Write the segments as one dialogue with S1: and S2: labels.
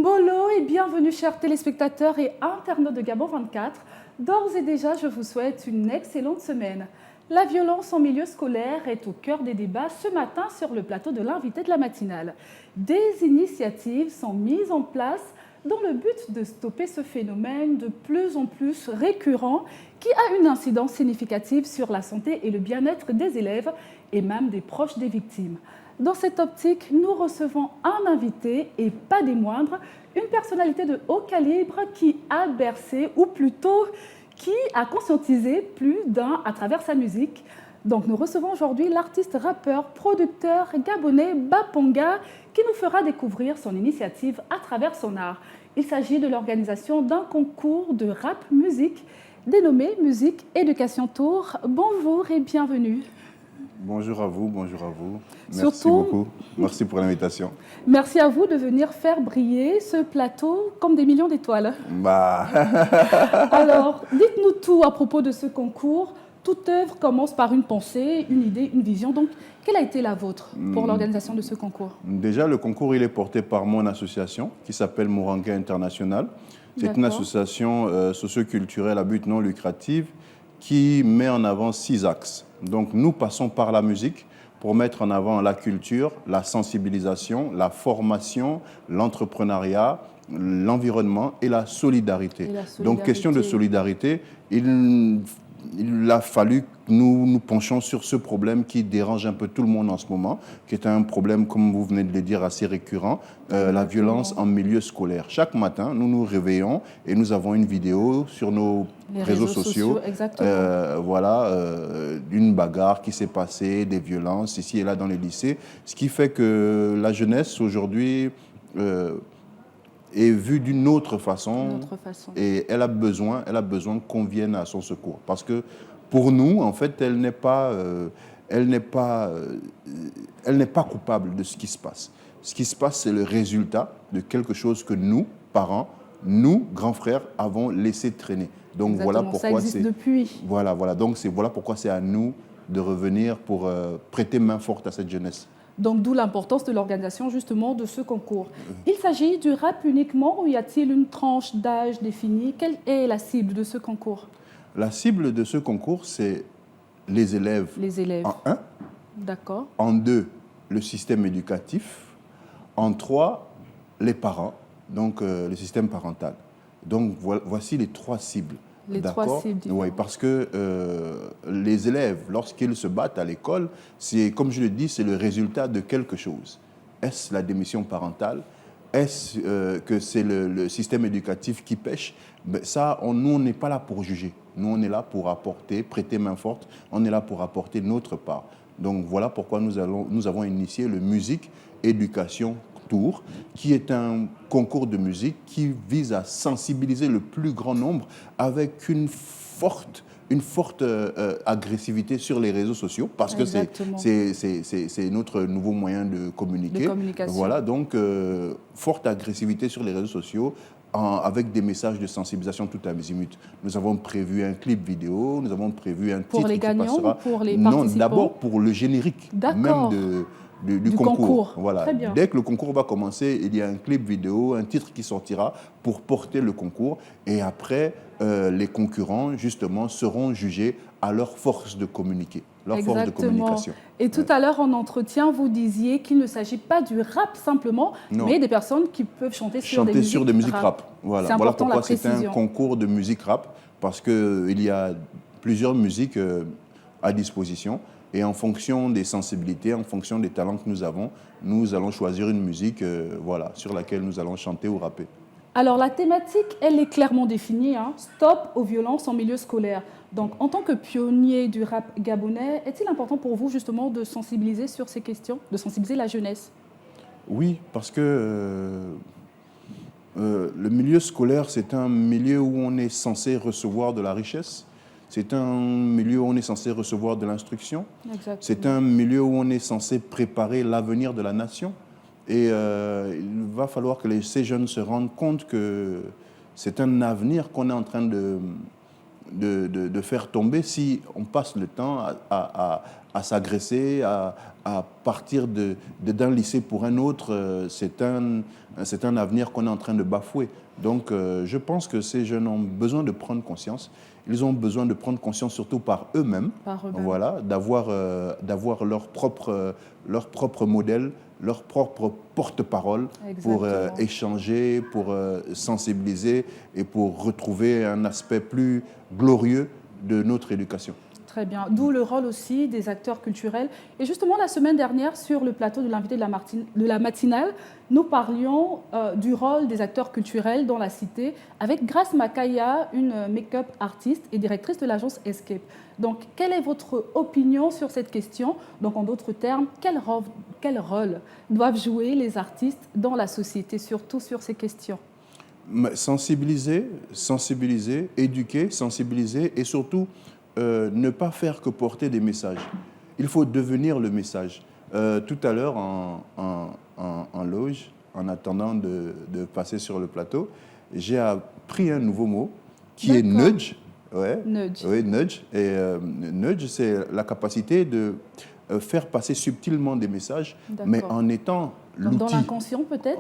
S1: Mbolo et bienvenue chers téléspectateurs et internautes de Gabon 24. D'ores et déjà, je vous souhaite une excellente semaine. La violence en milieu scolaire est au cœur des débats ce matin sur le plateau de l'invité de la matinale. Des initiatives sont mises en place dans le but de stopper ce phénomène de plus en plus récurrent qui a une incidence significative sur la santé et le bien-être des élèves et même des proches des victimes. Dans cette optique, nous recevons un invité, et pas des moindres, une personnalité de haut calibre qui a bercé, ou plutôt qui a conscientisé plus d'un à travers sa musique. Donc nous recevons aujourd'hui l'artiste rappeur, producteur gabonais Baponga, qui nous fera découvrir son initiative à travers son art. Il s'agit de l'organisation d'un concours de rap musique dénommé Musique Éducation Tour. Bonjour et bienvenue.
S2: Bonjour à vous, bonjour à vous. Merci
S1: Surtout,
S2: beaucoup. Merci pour l'invitation.
S1: Merci à vous de venir faire briller ce plateau comme des millions d'étoiles. Alors, dites-nous tout à propos de ce concours. Toute œuvre commence par une pensée, une idée, une vision. Donc, quelle a été la vôtre pour l'organisation de ce concours?
S2: Déjà, le concours, il est porté par mon association qui s'appelle Moranguais International. C'est une association socio-culturelle à but non lucratif qui met en avant 6 axes. Donc, nous passons par la musique pour mettre en avant la culture, la sensibilisation, la formation, l'entrepreneuriat, l'environnement et la solidarité. Donc, question de solidarité, il a fallu que nous penchions sur ce problème qui dérange un peu tout le monde en ce moment, qui est un problème, comme vous venez de le dire, assez récurrent, la violence en milieu scolaire. Chaque matin, nous nous réveillons et nous avons une vidéo sur nos réseaux sociaux, d'une bagarre qui s'est passée, des violences ici et là dans les lycées, ce qui fait que la jeunesse aujourd'hui est vue d'une autre façon, et elle a besoin qu'on vienne à son secours. Parce que pour nous, en fait, elle n'est pas coupable de ce qui se passe. Ce qui se passe, c'est le résultat de quelque chose que nous, parents, nous, grands frères, avons laissé traîner. Donc voilà pourquoi voilà pourquoi c'est à nous de revenir pour prêter main forte à cette jeunesse.
S1: Donc, d'où l'importance de l'organisation justement de ce concours. Il s'agit du rap uniquement ou y a-t-il une tranche d'âge définie? Quelle est la cible de ce concours?
S2: La cible de ce concours, c'est les élèves.
S1: Les élèves.
S2: En 1.
S1: D'accord.
S2: En 2, le système éducatif. En 3, les parents, donc le système parental. Donc, voici les 3 cibles.
S1: Les 3 cibles.
S2: Oui, parce que les élèves, lorsqu'ils se battent à l'école, c'est, comme je le dis, c'est le résultat de quelque chose. Est-ce la démission parentale? Est-ce que c'est le système éducatif qui pêche? Ben, ça, nous, on n'est pas là pour juger. Nous, on est là pour apporter, prêter main forte. On est là pour apporter notre part. Donc, voilà pourquoi nous avons initié le Musique Éducation Tour, qui est un concours de musique qui vise à sensibiliser le plus grand nombre avec une forte agressivité sur les réseaux sociaux, parce que c'est notre nouveau moyen de communiquer. Voilà, donc forte agressivité sur les réseaux sociaux, avec des messages de sensibilisation tout azimut. Nous avons prévu un clip vidéo, nous avons prévu un titre
S1: pour les gagnants
S2: qui passera.
S1: Ou pour les participants?
S2: Non, d'abord pour le générique même du concours. Voilà. Dès que le concours va commencer, il y a un clip vidéo, un titre qui sortira pour porter le concours. Et après, les concurrents, justement, seront jugés à leur force de communiquer, leur force de communication.
S1: Et tout à l'heure, en entretien, vous disiez qu'il ne s'agit pas du rap simplement, mais des personnes qui peuvent chanter sur des musiques
S2: rap. Voilà pourquoi c'est un concours de musique rap, parce qu'il y a plusieurs musiques à disposition. Et en fonction des sensibilités, en fonction des talents que nous avons, nous allons choisir une musique sur laquelle nous allons chanter ou rapper.
S1: Alors la thématique, elle est clairement définie, hein. Stop aux violences en milieu scolaire. Donc en tant que pionnier du rap gabonais, est-il important pour vous justement de sensibiliser sur ces questions, de sensibiliser la jeunesse?
S2: Oui, parce que le milieu scolaire, c'est un milieu où on est censé recevoir de la richesse. C'est un milieu où on est censé recevoir de l'instruction. C'est un milieu où on est censé préparer l'avenir de la nation. Et il va falloir que ces jeunes se rendent compte que c'est un avenir qu'on est en train de faire tomber si on passe le temps à s'agresser, à partir d'un lycée pour un autre. C'est un avenir qu'on est en train de bafouer. Donc, je pense que ces jeunes ont besoin de prendre conscience. Ils ont besoin de prendre conscience surtout par eux-mêmes, voilà, d'avoir leur propre modèle, leur propre porte-parole pour échanger, pour sensibiliser et pour retrouver un aspect plus glorieux de notre éducation.
S1: Très bien. D'où le rôle aussi des acteurs culturels. Et justement, la semaine dernière, sur le plateau de l'invité de la matinale, nous parlions du rôle des acteurs culturels dans la cité avec Grace Makaya, une make-up artiste et directrice de l'agence Escape. Donc, quelle est votre opinion sur cette question? Donc, en d'autres termes, quel rôle doivent jouer les artistes dans la société, surtout sur ces questions?
S2: Sensibiliser, éduquer, sensibiliser et surtout ne pas faire que porter des messages. Il faut devenir le message. Tout à l'heure, en loge, en attendant de passer sur le plateau, j'ai appris un nouveau mot qui est nudge. Ouais.
S1: Nudge.
S2: Oui, nudge. Et nudge, c'est la capacité de faire passer subtilement des messages, mais en étant l'outil.
S1: Dans l'inconscient peut-être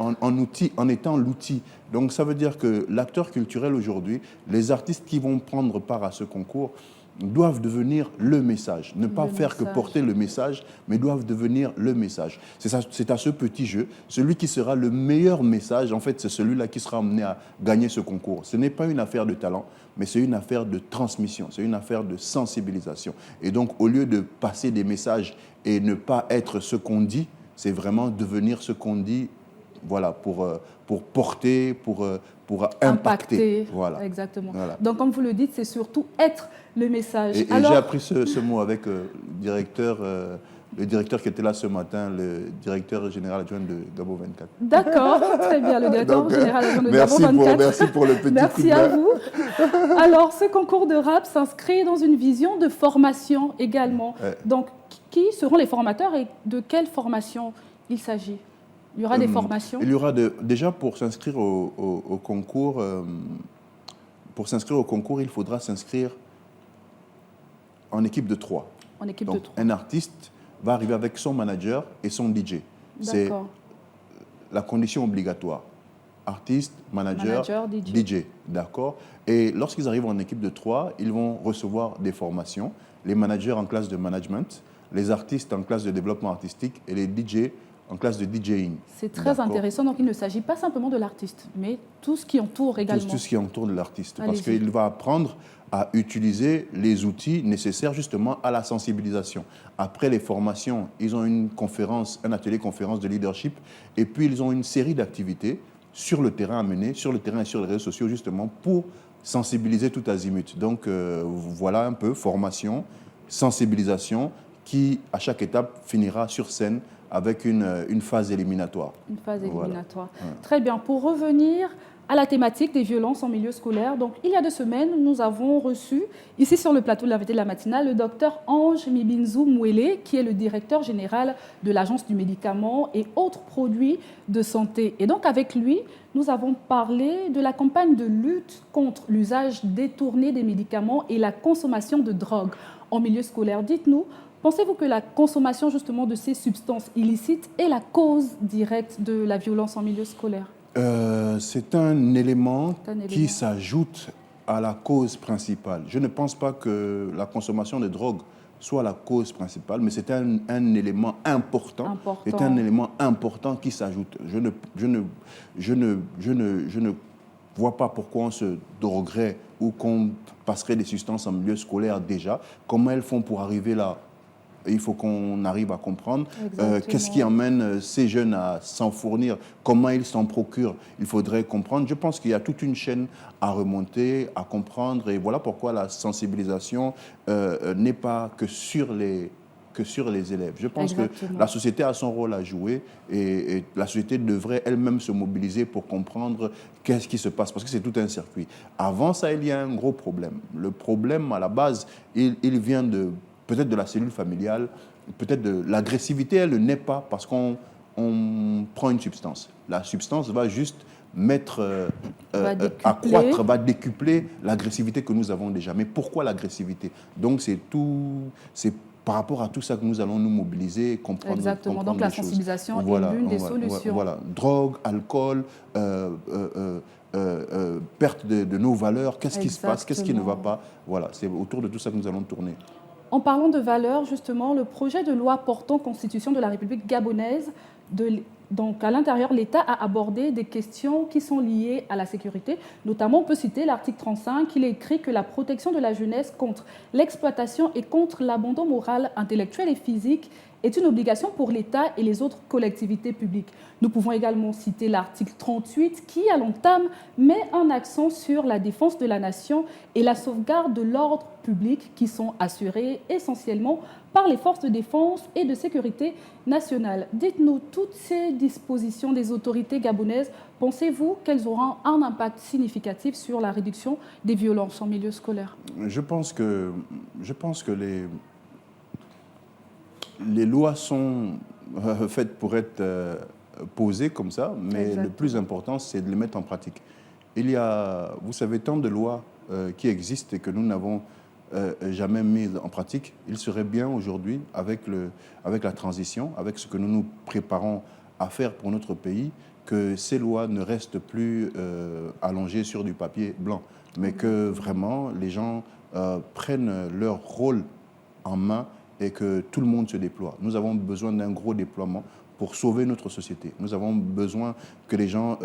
S2: en étant l'outil. Donc ça veut dire que l'acteur culturel aujourd'hui, les artistes qui vont prendre part à ce concours, doivent devenir le message. Ne pas faire que porter le message, mais doivent devenir le message. C'est à ce petit jeu. Celui qui sera le meilleur message, en fait, c'est celui-là qui sera amené à gagner ce concours. Ce n'est pas une affaire de talent, mais c'est une affaire de transmission, c'est une affaire de sensibilisation. Et donc, au lieu de passer des messages et ne pas être ce qu'on dit, c'est vraiment devenir ce qu'on dit, voilà, pour porter, pour impacter.
S1: Voilà. Exactement. Voilà. Donc, comme vous le dites, c'est surtout être le message.
S2: Et j'ai appris ce mot avec le directeur qui était là ce matin, le directeur général adjoint de Gabo 24.
S1: D'accord, très bien, le directeur général adjoint de Gabo 24.
S2: Merci pour le petit
S1: Merci
S2: coup de main.
S1: à vous. Alors, ce concours de rap s'inscrit dans une vision de formation également. Donc, qui seront les formateurs et de quelle formation il s'agit? Il y aura des formations?
S2: Il y aura déjà pour s'inscrire au concours. Pour s'inscrire au concours, il faudra s'inscrire en équipe de 3.
S1: En équipe
S2: Donc,
S1: de 3.
S2: Un artiste va arriver avec son manager et son DJ. C'est la condition obligatoire. Artiste, manager DJ. D'accord. Et lorsqu'ils arrivent en équipe de 3, ils vont recevoir des formations. Les managers en classe de management, les artistes en classe de développement artistique et les DJ en classe de DJing.
S1: C'est très intéressant. Donc, il ne s'agit pas simplement de l'artiste, mais tout ce qui entoure également.
S2: Tout ce qui entoure de l'artiste. Parce qu'il va apprendre à utiliser les outils nécessaires justement à la sensibilisation. Après les formations, ils ont une conférence, un atelier conférence de leadership, et puis ils ont une série d'activités sur le terrain à mener, sur le terrain et sur les réseaux sociaux justement pour sensibiliser tout azimut. Donc voilà un peu formation, sensibilisation qui à chaque étape finira sur scène avec une phase éliminatoire.
S1: Une phase éliminatoire. Voilà. Très bien. Pour revenir à la thématique des violences en milieu scolaire, donc il y a 2 semaines, nous avons reçu ici sur le plateau de l'invité de la matinale le docteur Ange Mibinzou Mouele, qui est le directeur général de l'Agence du médicament et autres produits de santé. Et donc avec lui, nous avons parlé de la campagne de lutte contre l'usage détourné des médicaments et la consommation de drogue en milieu scolaire. Dites-nous, pensez-vous que la consommation justement de ces substances illicites est la cause directe de la violence en milieu scolaire?
S2: C'est un élément qui s'ajoute à la cause principale. Je ne pense pas que la consommation de drogue soit la cause principale, mais c'est un élément important. C'est un élément important qui s'ajoute. Je ne vois pas pourquoi on se droguerait ou qu'on passerait des substances en milieu scolaire déjà. Comment elles font pour arriver là? Il faut qu'on arrive à comprendre qu'est-ce qui emmène ces jeunes à s'en fournir, comment ils s'en procurent. Il faudrait comprendre. Je pense qu'il y a toute une chaîne à remonter, à comprendre. Et voilà pourquoi la sensibilisation n'est pas que sur les élèves. Je pense que la société a son rôle à jouer et la société devrait elle-même se mobiliser pour comprendre qu'est-ce qui se passe, parce que c'est tout un circuit. Avant ça, il y a un gros problème. Le problème, à la base, il vient peut-être de la cellule familiale, peut-être de l'agressivité, elle ne naît pas parce qu'on prend une substance. La substance va juste accroître, va décupler l'agressivité que nous avons déjà. Mais pourquoi l'agressivité? Donc c'est par rapport à tout ça que nous allons nous mobiliser, comprendre.
S1: Exactement, donc la sensibilisation est l'une des solutions.
S2: Voilà, drogue, alcool, perte de nos valeurs, qu'est-ce qui se passe, qu'est-ce qui ne va pas. Voilà, c'est autour de tout ça que nous allons tourner.
S1: En parlant de valeurs, justement, le projet de loi portant constitution de la République gabonaise, donc à l'intérieur, l'État a abordé des questions qui sont liées à la sécurité. Notamment, on peut citer l'article 35, il est écrit que la protection de la jeunesse contre l'exploitation et contre l'abandon moral, intellectuel et physique est une obligation pour l'État et les autres collectivités publiques. Nous pouvons également citer l'article 38 qui, à long terme, met un accent sur la défense de la nation et la sauvegarde de l'ordre public qui sont assurés essentiellement par les forces de défense et de sécurité nationale. Dites-nous, toutes ces dispositions des autorités gabonaises, pensez-vous qu'elles auront un impact significatif sur la réduction des violences en milieu scolaire?
S2: Je pense que les lois sont faites pour être posées comme ça, mais Exactement. Le plus important, c'est de les mettre en pratique. Il y a, vous savez, tant de lois qui existent et que nous n'avons jamais mises en pratique. Il serait bien aujourd'hui, avec la transition, avec ce que nous nous préparons à faire pour notre pays, que ces lois ne restent plus allongées sur du papier blanc, mais que vraiment les gens prennent leur rôle en main et que tout le monde se déploie. Nous avons besoin d'un gros déploiement pour sauver notre société. Nous avons besoin que les gens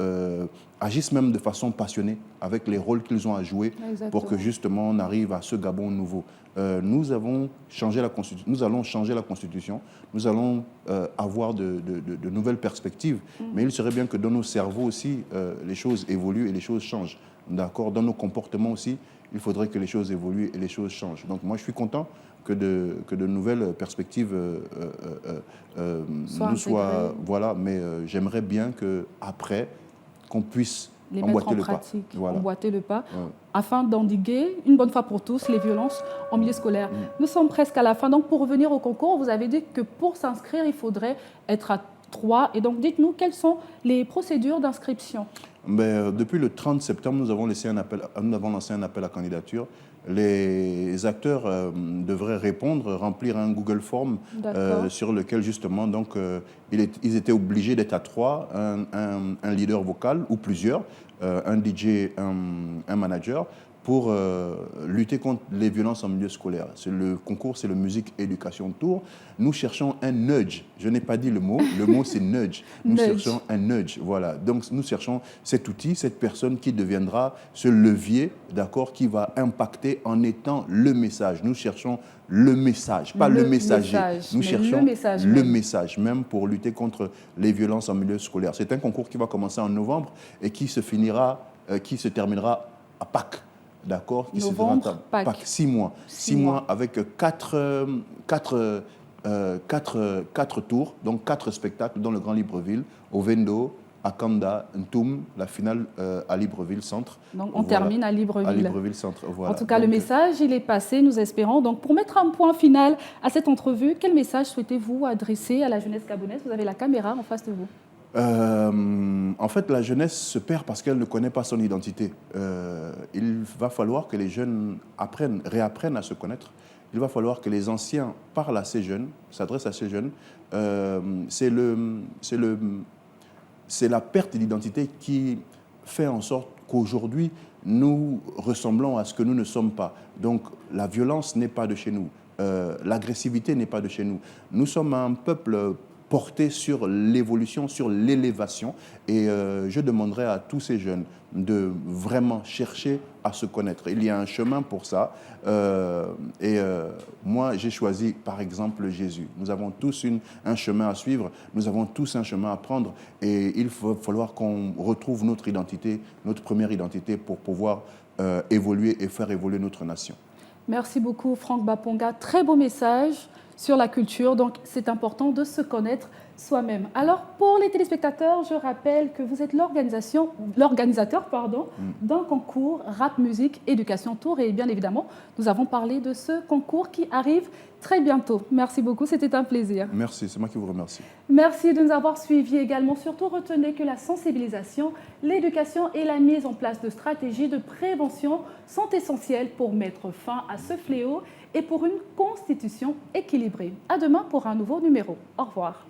S2: agissent même de façon passionnée avec les rôles qu'ils ont à jouer. Exactement. Pour que justement on arrive à ce Gabon nouveau. Nous allons changer la Constitution, nous allons avoir de nouvelles perspectives, mais il serait bien que dans nos cerveaux aussi, les choses évoluent et les choses changent. D'accord? Dans nos comportements aussi, il faudrait que les choses évoluent et les choses changent. Donc moi, je suis content que de nouvelles perspectives nous soient... Voilà, mais j'aimerais bien qu'après, qu'on puisse
S1: les mettre en pratique, emboîter le pas, afin d'endiguer une bonne fois pour tous les violences en milieu scolaire. Nous sommes presque à la fin, donc pour revenir au concours, vous avez dit que pour s'inscrire, il faudrait être à 3. Et donc dites-nous, quelles sont les procédures d'inscription?
S2: Depuis le 30 septembre, nous avons lancé un appel à candidature. Les acteurs devraient répondre, remplir un Google Form sur lequel justement donc, ils étaient obligés d'être à 3, un leader vocal ou plusieurs, un DJ, un manager, pour lutter contre les violences en milieu scolaire. Le concours, c'est le Musique Éducation Tour. Nous cherchons un nudge. Je n'ai pas dit le mot c'est nudge. Nous cherchons un nudge, voilà. Donc nous cherchons cet outil, cette personne qui deviendra ce levier, d'accord, qui va impacter en étant le message. Nous cherchons le message, pas le messager. Nous cherchons le message, même pour lutter contre les violences en milieu scolaire. C'est un concours qui va commencer en novembre et qui se terminera à Pâques. D'accord, qui
S1: novembre,
S2: Pâques, 6 mois. 6 mois avec 4 tours, donc 4 spectacles dans le Grand Libreville, au Vendo, à Kanda, Ntoum, la finale à Libreville Centre.
S1: Donc on termine à Libreville.
S2: À Libreville Centre, voilà.
S1: En tout cas, le message, il est passé, nous espérons. Donc pour mettre un point final à cette entrevue, quel message souhaitez-vous adresser à la jeunesse gabonaise? Vous avez la caméra en face de vous.
S2: En fait, la jeunesse se perd parce qu'elle ne connaît pas son identité. Il va falloir que les jeunes réapprennent à se connaître. Il va falloir que les anciens parlent à ces jeunes, s'adressent à ces jeunes. C'est la perte d'identité qui fait en sorte qu'aujourd'hui, nous ressemblons à ce que nous ne sommes pas. Donc, la violence n'est pas de chez nous. L'agressivité n'est pas de chez nous. Nous sommes un peuple porté sur l'évolution, sur l'élévation. Et je demanderai à tous ces jeunes de vraiment chercher à se connaître. Il y a un chemin pour ça. Moi, j'ai choisi, par exemple, Jésus. Nous avons tous un chemin à suivre. Nous avons tous un chemin à prendre. Et il va falloir qu'on retrouve notre identité, notre première identité, pour pouvoir évoluer et faire évoluer notre nation.
S1: Merci beaucoup, Franck Baponga. Très beau message sur la culture. Donc, c'est important de se connaître soi-même. Alors, pour les téléspectateurs, je rappelle que vous êtes l'organisateur d'un concours Rap Musique Éducation Tour. Et bien évidemment, nous avons parlé de ce concours qui arrive très bientôt. Merci beaucoup, c'était un plaisir.
S2: Merci, c'est moi qui vous remercie.
S1: Merci de nous avoir suivis également. Surtout, retenez que la sensibilisation, l'éducation et la mise en place de stratégies de prévention sont essentielles pour mettre fin à ce fléau et pour une constitution équilibrée. À demain pour un nouveau numéro. Au revoir.